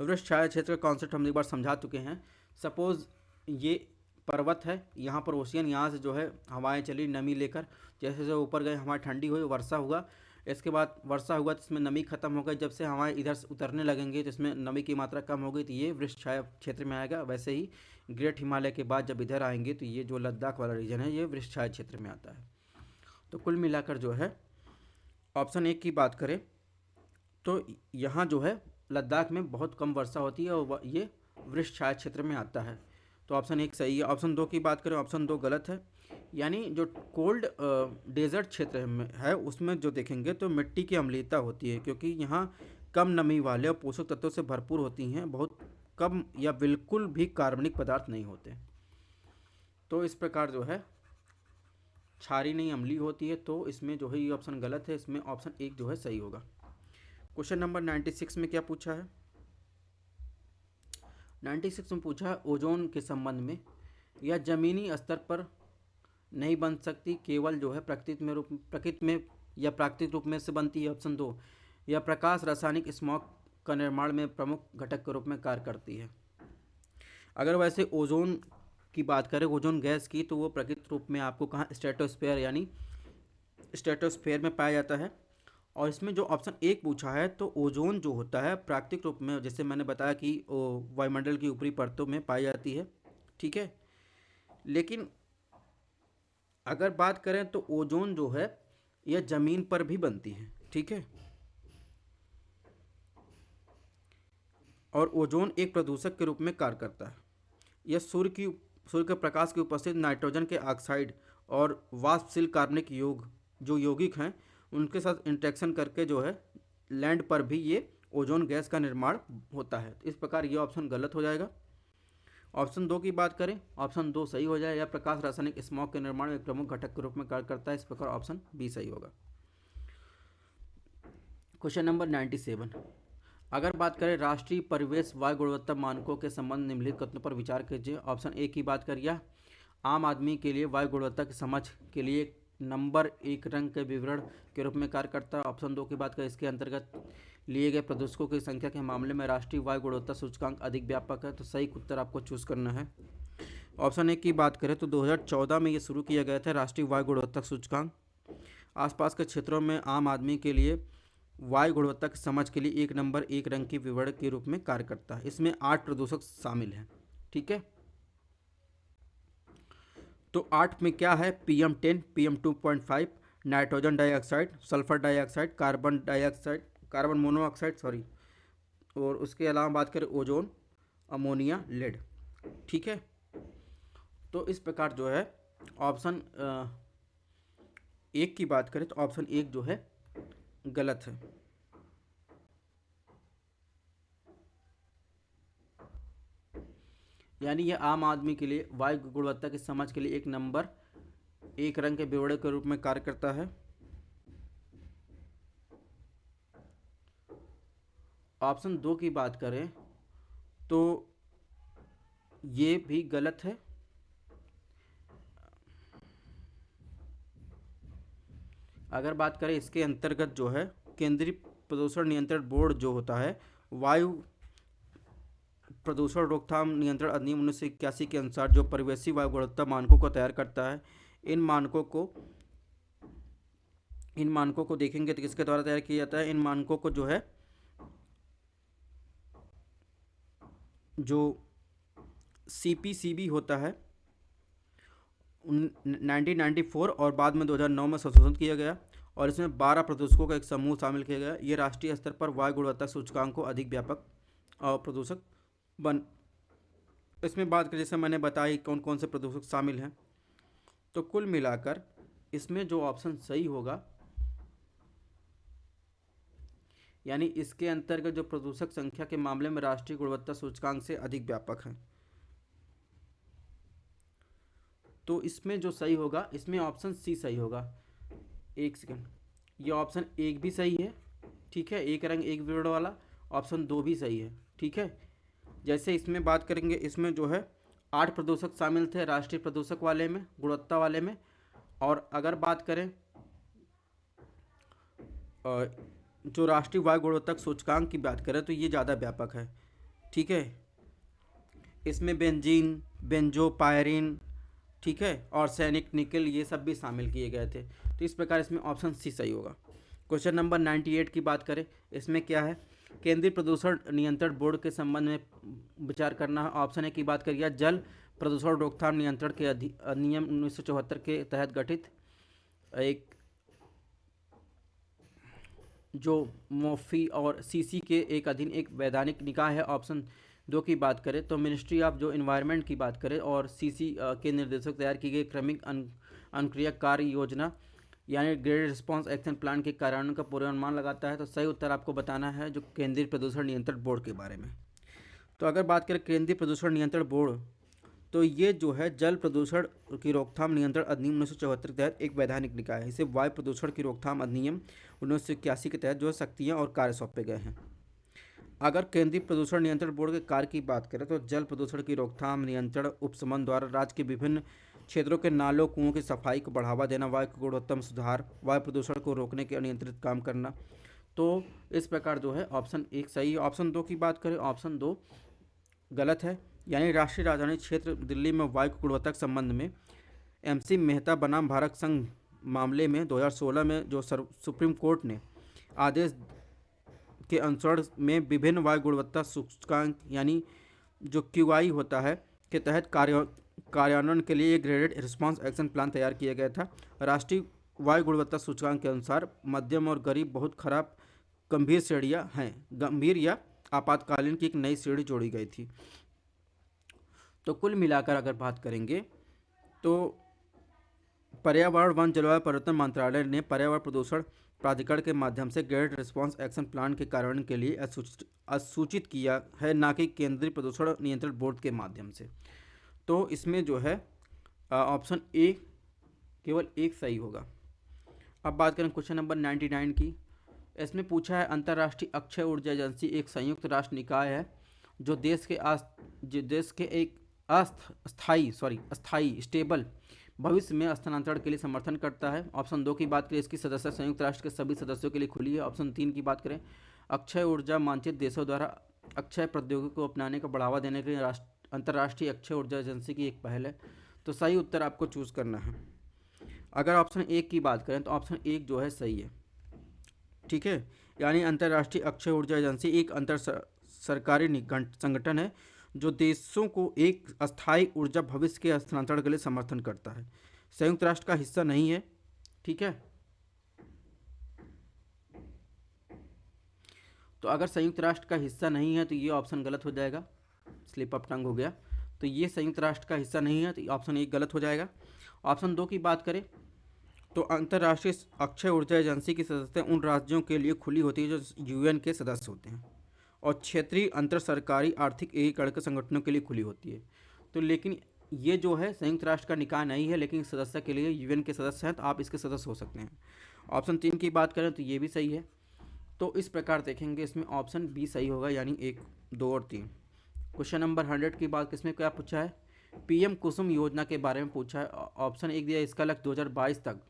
वृक्ष छाया क्षेत्र का कॉन्सेप्ट हम एक बार समझा चुके हैं। सपोज ये पर्वत है, यहाँ पर ओशियन, यहाँ से जो है हवाएं चली नमी लेकर, जैसे जैसे ऊपर गए हवा ठंडी हुई, वर्षा हुआ। इसके बाद वर्षा हुआ तो इसमें नमी खत्म हो गई, जब से हवाएं इधर से उतरने लगेंगे तो इसमें नमी की मात्रा कम हो गई, तो ये वृक्ष छाया क्षेत्र में आएगा। वैसे ही ग्रेट हिमालय के बाद जब इधर आएंगे तो ये जो लद्दाख वाला रीजन है ये वृक्ष छाया क्षेत्र में आता है। तो कुल मिलाकर जो है ऑप्शन 1 की बात करें तो यहाँ जो है लद्दाख में बहुत कम वर्षा होती है और ये वृक्ष छाया क्षेत्र में आता है। तो ऑप्शन 1 सही है। ऑप्शन 2 की बात करें, ऑप्शन 2 गलत है। यानी जो कोल्ड डेजर्ट क्षेत्र है उसमें जो देखेंगे तो मिट्टी की अम्लीयता होती है, क्योंकि यहाँ कम नमी वाले और पोषक तत्वों से भरपूर होती हैं, बहुत कम या बिल्कुल भी कार्बनिक पदार्थ नहीं होते। तो इस प्रकार जो है क्षारीय नहीं अम्लीय होती है। तो इसमें जो है ये ऑप्शन गलत है, इसमें ऑप्शन 1 जो है सही होगा। क्वेश्चन नंबर 96 में क्या पूछा है? 96 में पूछा है ओजोन के संबंध में, यह जमीनी स्तर पर नहीं बन सकती, केवल जो है प्रकृति में या प्राकृतिक रूप में से बनती है। ऑप्शन 2, यह प्रकाश रासायनिक स्मॉग का निर्माण में प्रमुख घटक के रूप में कार्य करती है। अगर वैसे ओजोन की बात करें, ओजोन गैस की, तो वो प्राकृतिक रूप में आपको कहाँ स्ट्रेटोस्फेयर यानी स्ट्रेटोस्फेयर में पाया जाता है। और इसमें जो ऑप्शन 1 पूछा है तो ओजोन जो होता है प्राकृतिक रूप में, जैसे मैंने बताया कि वायुमंडल की ऊपरी परतों में पाई जाती है। ठीक है। लेकिन अगर बात करें तो ओजोन जो है यह जमीन पर भी बनती है। ठीक है। और ओजोन एक प्रदूषक के रूप में कार्य करता है। यह सूर्य के प्रकाश की उपस्थित नाइट्रोजन के ऑक्साइड और वाष्पशील कार्बनिक जो यौगिक हैं उनके साथ इंटरेक्शन करके जो है लैंड पर भी ये ओजोन गैस का निर्माण होता है। इस प्रकार ये ऑप्शन गलत हो जाएगा। ऑप्शन 2 की बात करें, ऑप्शन 2 सही हो जाए। यह प्रकाश रासायनिक स्मॉग के निर्माण में एक प्रमुख घटक के रूप में कार्य करता है। इस प्रकार ऑप्शन बी सही होगा। क्वेश्चन नंबर 97, अगर बात करें राष्ट्रीय परिवेश वायु गुणवत्ता मानकों के संबंध निम्नलिखित कथनों पर विचार कीजिए। ऑप्शन 1 की बात करिए, आम आदमी के लिए वायु गुणवत्ता की समझ के लिए नंबर 1 रंग के विवरण के रूप में कार्य करता है। ऑप्शन 2 की बात करें, इसके अंतर्गत लिए गए प्रदूषकों की संख्या के मामले में राष्ट्रीय वायु गुणवत्ता सूचकांक अधिक व्यापक है। तो सही उत्तर आपको चूज करना है। ऑप्शन ए की बात करें तो 2014 में ये शुरू किया गया था राष्ट्रीय वायु गुणवत्ता सूचकांक। आसपास के क्षेत्रों में आम आदमी के लिए वायु गुणवत्ता की समझ के लिए एक नंबर एक रंग की विवरण के रूप में कार्य करता है। इसमें 8 प्रदूषक शामिल हैं। ठीक है, तो 8 में क्या है? PM10, PM2.5, nitrogen dioxide, sulphur dioxide, carbon monoxide sorry, और उसके अलावा बात करें ओजोन, अमोनिया, लेड। ठीक है, तो इस प्रकार जो है ऑप्शन एक की बात करें तो ऑप्शन एक जो है गलत है। यानी यह आम आदमी के लिए वायु गुणवत्ता की समझ के लिए एक नंबर एक रंग के विवरण के रूप में कार्य करता है। ऑप्शन दो की बात करें तो ये भी गलत है। अगर बात करें इसके अंतर्गत जो है केंद्रीय प्रदूषण नियंत्रण बोर्ड जो होता है वायु प्रदूषण रोकथाम नियंत्रण अधिनियम 1981 के अनुसार जो परिवेशी वायु गुणवत्ता मानकों को तैयार करता है। इन मानकों को देखेंगे तो किसके द्वारा तैयार किया जाता है? इन मानकों को जो है जो CPCB होता है 1994 और बाद में 2009 में संशोधन किया गया और इसमें 12 प्रदूषकों का एक समूह शामिल किया गया। ये राष्ट्रीय स्तर पर वायु गुणवत्ता सूचकांक को अधिक व्यापक और प्रदूषक बन इसमें बात करें जैसे मैंने बताई कौन कौन से प्रदूषक शामिल हैं। तो कुल मिलाकर इसमें जो ऑप्शन सही होगा यानी इसके अंतर्गत जो प्रदूषक संख्या के मामले में राष्ट्रीय गुणवत्ता सूचकांक से अधिक व्यापक है। तो इसमें जो सही होगा इसमें ऑप्शन सी सही होगा। एक सेकंड, ये ऑप्शन एक भी सही है। ठीक है, एक रंग एक विवरण वाला। ऑप्शन दो भी सही है। ठीक है, जैसे इसमें बात करेंगे इसमें जो है 8 प्रदूषक शामिल थे राष्ट्रीय प्रदूषक वाले में, गुणवत्ता वाले में। और अगर बात करें जो राष्ट्रीय वायु गुणवत्ता सूचकांक की बात करें तो ये ज़्यादा व्यापक है। ठीक है, इसमें बेंजीन, बेंजोपायरिन, ठीक है, और सैनिक निकल ये सब भी शामिल किए गए थे। तो इस प्रकार इसमें ऑप्शन सी सही होगा। क्वेश्चन नंबर 98 की बात करें, इसमें क्या है? केंद्रीय प्रदूषण नियंत्रण बोर्ड के संबंध में विचार करना है। ऑप्शन ए की बात करिए, जल प्रदूषण रोकथाम नियंत्रण के अधिनियम 1974 के तहत गठित एक जो मोफी और सीसी के एक अधीन एक वैधानिक निकाय है। ऑप्शन दो की बात करें तो मिनिस्ट्री ऑफ जो इन्वायरमेंट की बात करें और सीसी के निर्देशक तैयार की गई क्रमिक अनुक्रिया कार्य योजना यानी ग्रेडेड रिस्पांस एक्शन प्लान के कार्यान्वयन का पूर्वानुमान लगाता है। तो सही उत्तर आपको बताना है जो केंद्रीय प्रदूषण नियंत्रण बोर्ड के बारे में। तो अगर बात करें केंद्रीय प्रदूषण नियंत्रण बोर्ड तो ये जो है जल प्रदूषण की रोकथाम नियंत्रण अधिनियम 1974 के तहत एक वैधानिक निकाय है। इसे वायु प्रदूषण की रोकथाम अधिनियम 1981 के तहत जो है शक्तियाँ और कार्य सौंपे गए हैं। अगर केंद्रीय प्रदूषण नियंत्रण बोर्ड के कार्य की बात करें तो जल प्रदूषण की रोकथाम नियंत्रण उपसमन द्वारा राज्य के विभिन्न क्षेत्रों के नालों कुओं की सफाई को बढ़ावा देना, वायु की गुणवत्ता में सुधार, वायु प्रदूषण को रोकने के नियंत्रित काम करना। तो इस प्रकार जो है ऑप्शन एक सही है। ऑप्शन दो की बात करें, ऑप्शन दो गलत है। यानी राष्ट्रीय राजधानी क्षेत्र दिल्ली में वायु की गुणवत्ता के संबंध में MC मेहता बनाम भारत संघ मामले में 2016 में जो सुप्रीम कोर्ट ने आदेश के अनुसरण में विभिन्न वायु गुणवत्ता सूचकांक यानी जो QI होता है के तहत कार्यान्वयन के लिए ग्रेडेड रिस्पांस एक्शन प्लान तैयार किया गया था। राष्ट्रीय वायु गुणवत्ता सूचकांक के अनुसार मध्यम और गरीब बहुत खराब गंभीर श्रेणियाँ हैं। गंभीर या आपातकालीन की एक नई श्रेणी जोड़ी गई थी। तो कुल मिलाकर अगर बात करेंगे तो पर्यावरण वन जलवायु परिवर्तन मंत्रालय ने पर्यावरण प्रदूषण प्राधिकरण के माध्यम से ग्रेडेड रिस्पांस एक्शन प्लान के कार्यान्वयन के लिए अधिसूचित किया है, ना कि केंद्रीय प्रदूषण नियंत्रण बोर्ड के माध्यम से। तो इसमें जो है ऑप्शन ए केवल एक सही होगा। अब बात करें क्वेश्चन नंबर 99 की। इसमें पूछा है अंतर्राष्ट्रीय अक्षय ऊर्जा एजेंसी एक संयुक्त राष्ट्र निकाय है जो देश के एक अस्थायी स्टेबल भविष्य में स्थानांतरण के लिए समर्थन करता है। ऑप्शन दो की बात करें इसकी सदस्य संयुक्त राष्ट्र के सभी सदस्यों के लिए खुली है। ऑप्शन तीन की बात करें अक्षय ऊर्जा मानचित्र देशों द्वारा अक्षय प्रौद्योगिकी को अपनाने को बढ़ावा देने के लिए अंतर्राष्ट्रीय अक्षय ऊर्जा एजेंसी की एक पहल है। तो सही उत्तर आपको चूज़ करना है। अगर ऑप्शन एक की बात करें तो ऑप्शन एक जो है सही है, ठीक है। यानी अंतर्राष्ट्रीय अक्षय ऊर्जा एजेंसी एक अंतर सरकारी संगठन है जो देशों को एक अस्थायी ऊर्जा भविष्य के हस्तांतरण के लिए समर्थन करता है। संयुक्त राष्ट्र का हिस्सा नहीं है, ठीक है। तो अगर संयुक्त राष्ट्र का हिस्सा नहीं है तो ये ऑप्शन गलत हो जाएगा, स्लिप ऑफ टंग हो गया। तो ये संयुक्त राष्ट्र का हिस्सा नहीं है तो ऑप्शन एक गलत हो जाएगा। ऑप्शन दो की बात करें तो अंतर्राष्ट्रीय अक्षय ऊर्जा एजेंसी की सदस्यता उन राज्यों के लिए खुली होती है जो यूएन के सदस्य होते हैं, और क्षेत्रीय अंतर सरकारी आर्थिक एकीकरण के संगठनों के लिए खुली होती है। तो लेकिन ये जो है संयुक्त राष्ट्र का निकाय नहीं है, लेकिन सदस्य के लिए यूएन के सदस्य हैं, तो आप इसके सदस्य हो सकते हैं। ऑप्शन तीन की बात करें तो ये भी सही है। तो इस प्रकार देखेंगे इसमें ऑप्शन बी सही होगा, यानी एक, दो और तीन। क्वेश्चन नंबर 100 की बात किसमें क्या पूछा है, पीएम कुसुम योजना के बारे में पूछा है। ऑप्शन एक दिया, इसका लक्ष्य 2022 तक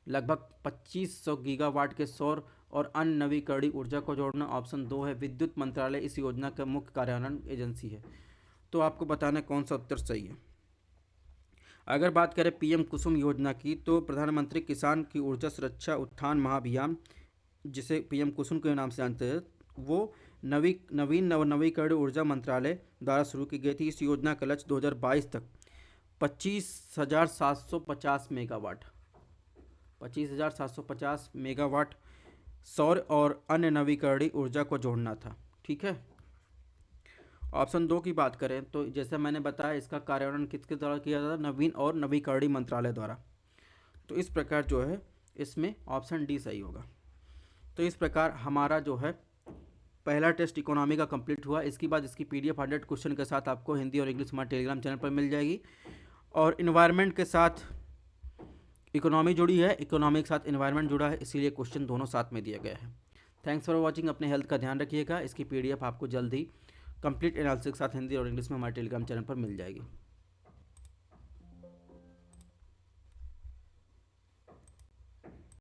लगभग 2500 गीगावाट के सौर और अन्य नवीकरणीय ऊर्जा को जोड़ना। ऑप्शन दो है, विद्युत मंत्रालय इस योजना का मुख्य कार्यान्वयन एजेंसी है। तो आपको बताना है कौन सा उत्तर सही है। अगर बात करें पीएम कुसुम योजना की तो प्रधानमंत्री किसान की ऊर्जा सुरक्षा उत्थान महाअभियान, जिसे पीएम कुसुम के नाम से जानते हैं, वो नवीकरणीय ऊर्जा मंत्रालय द्वारा शुरू की गई थी। इस योजना का लक्ष्य 2022 तक 25,750 मेगावाट 25,750 मेगावाट सौर और अन्य नवीकरणीय ऊर्जा को जोड़ना था, ठीक है। ऑप्शन दो की बात करें तो जैसे मैंने बताया इसका कार्यान्वयन किसके द्वारा किया जाता है, नवीन और नवीकरणीय मंत्रालय द्वारा। तो इस प्रकार जो है इसमें ऑप्शन डी सही होगा। तो इस प्रकार हमारा जो है पहला टेस्ट इकोनॉमी का कंप्लीट हुआ। इसके बाद इसकी पीडीएफ 100 क्वेश्चन के साथ आपको हिंदी और इंग्लिश हमारे टेलीग्राम चैनल पर मिल जाएगी। और इन्वायरमेंट के साथ इकोनॉमी जुड़ी है, इकोनॉमी के साथ इन्वायरमेंट जुड़ा है, इसीलिए क्वेश्चन दोनों साथ में दिया गया है। Thanks for watching. अपने हेल्थ का ध्यान रखिएगा। इसकी पीडीएफ आपको जल्द ही कंप्लीट एनालिसिस के साथ हिंदी और इंग्लिश में हमारे टेलीग्राम चैनल पर मिल जाएगी।